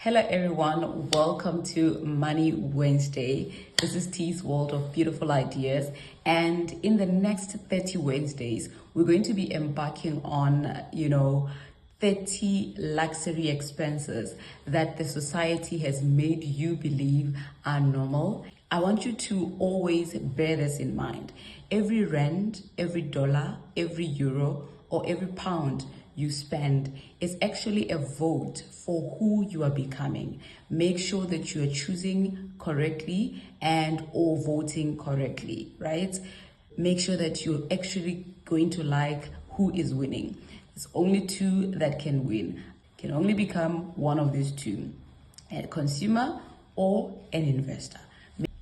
Hello everyone, welcome to Money Wednesday. This is T's World of Beautiful Ideas, and in the next 30 Wednesdays, we're going to be embarking on, 30 luxury expenses that the society has made you believe are normal. I want you to always bear this in mind. Every rand, every dollar, every euro, or every pound you spend is actually a vote for who you are becoming. Make sure that you are choosing correctly and or voting correctly, right? Make sure that you're actually going to like who is winning. It's only two that can win. Can only become one of these two, a consumer or an investor.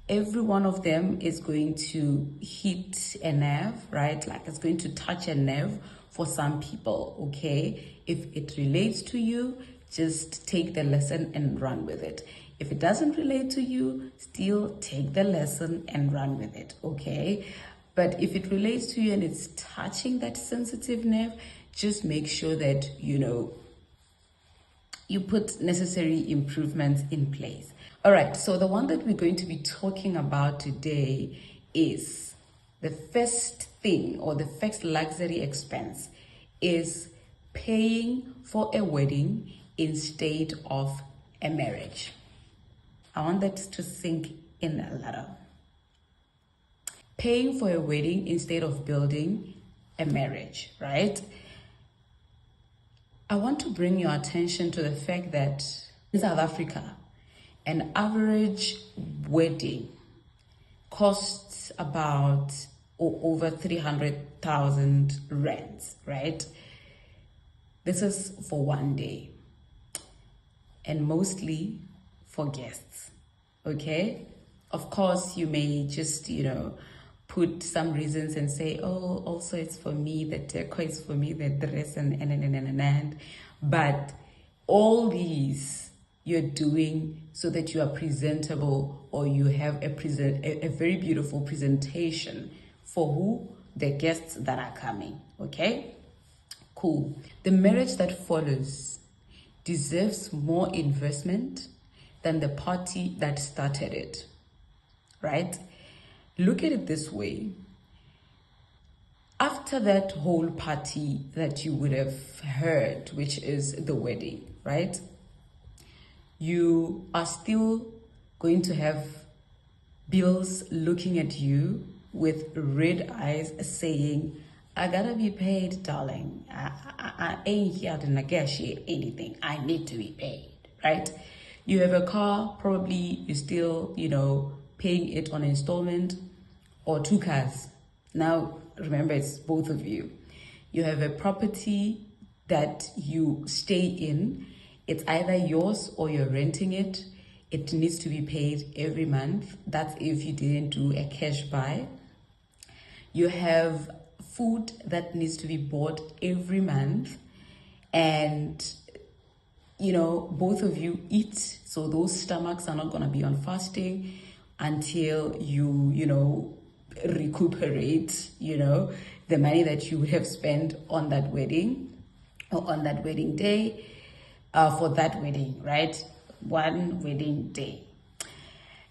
Every one of them is going to hit a nerve, right? Like it's going to touch a nerve for some people, okay? If it relates to you, just take the lesson and run with it. If it doesn't relate to you, still take the lesson and run with it, okay? But if it relates to you and it's touching that sensitive nerve, just make sure that, you put necessary improvements in place. All right, so the one that we're going to be talking about today is the first thing, or the first luxury expense is paying for a wedding instead of a marriage. I want that to sink in a little. Paying for a wedding instead of building a marriage, right? I want to bring your attention to the fact that in South Africa, an average wedding costs about or over 300,000 rands, right? This is for one day and mostly for guests, okay? Of course, you may just, put some reasons and say, oh, also it's for me, the decor is for me, the dress and. But all these you're doing so that you are presentable, or you have a very beautiful presentation for who? The guests that are coming, okay? Cool. The marriage that follows deserves more investment than the party that started it, right? Look at it this way. After that whole party that you would have heard, which is the wedding, right? You are still going to have bills looking at you with red eyes saying, I gotta be paid, darling. I ain't here to negotiate anything. I need to be paid, right? You have a car, probably you're still, paying it on installment, or two cars. Now, remember, it's both of you. You have a property that you stay in. It's either yours or you're renting it. It needs to be paid every month. That's if you didn't do a cash buy. You have food that needs to be bought every month. And, both of you eat. So those stomachs are not going to be on fasting until you, recuperate, the money that you would have spent on that wedding or on that wedding day, for that wedding, right? One wedding day.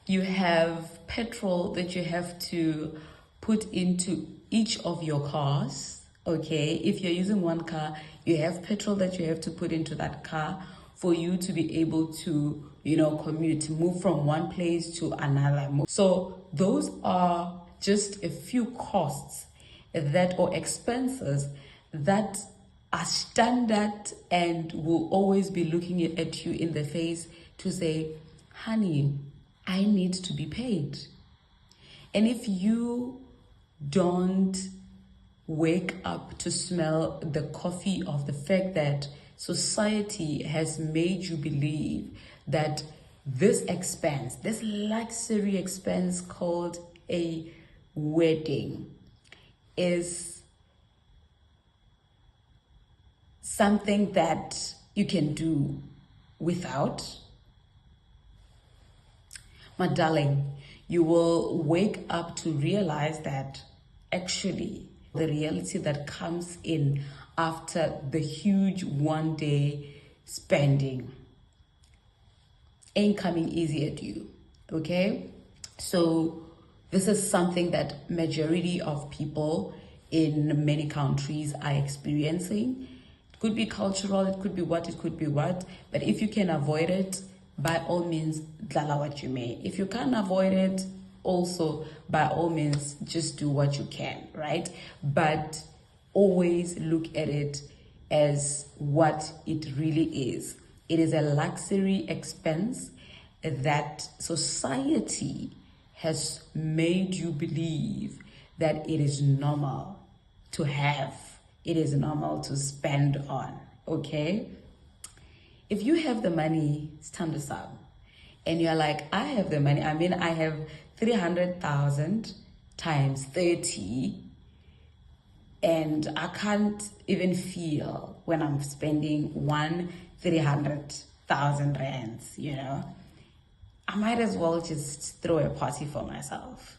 You have petrol that you have to put into each of your cars, okay? If you're using one car, you have petrol that you have to put into that car for you to be able to, commute, move from one place to another. So those are just a few costs or expenses that are standard and will always be looking at you in the face to say, honey, I need to be paid. And if you don't wake up to smell the coffee of the fact that society has made you believe that this expense, this luxury expense called a wedding, is something that you can do without, my darling, you will wake up to realize that actually the reality that comes in after the huge one day spending ain't coming easy at you. Okay? So this is something that majority of people in many countries are experiencing. It could be cultural, it could be what, but if you can avoid it, by all means, dlala what you may. If you can't avoid it, also, by all means, just do what you can, right? But always look at it as what it really is. It is a luxury expense that society has made you believe that it is normal to have. It is normal to spend on, okay? If you have the money, it's time to sub. And you're like, I have the money. I mean, I have 300,000 times 30, and I can't even feel when I'm spending 300,000 rands, you know? I might as well just throw a party for myself.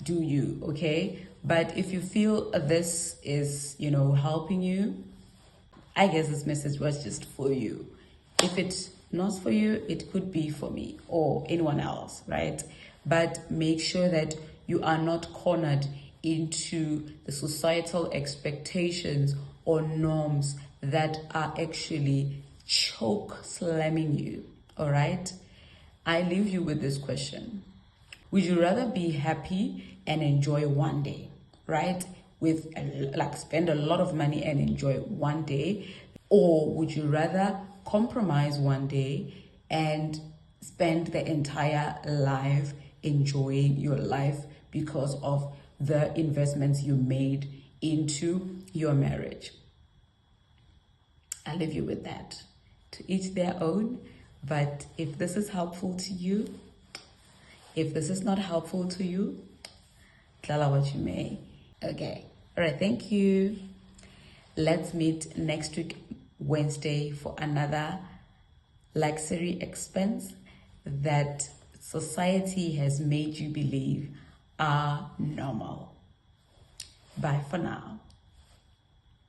Do you, okay? But if you feel this is, helping you, I guess this message was just for you. If it's not for you, it could be for me or anyone else, right? But make sure that you are not cornered into the societal expectations or norms that are actually choke slamming you, all right? I leave you with this question. Would you rather be happy and enjoy one day, right? Spend a lot of money and enjoy one day, or would you rather compromise one day and spend the entire life enjoying your life because of the investments you made into your marriage? I'll leave you with that. To each their own. But if this is helpful to you, if this is not helpful to you, tell what you may. Okay. All right. Thank you. Let's meet next week, Wednesday, for another luxury expense that society has made you believe are normal. Bye for now.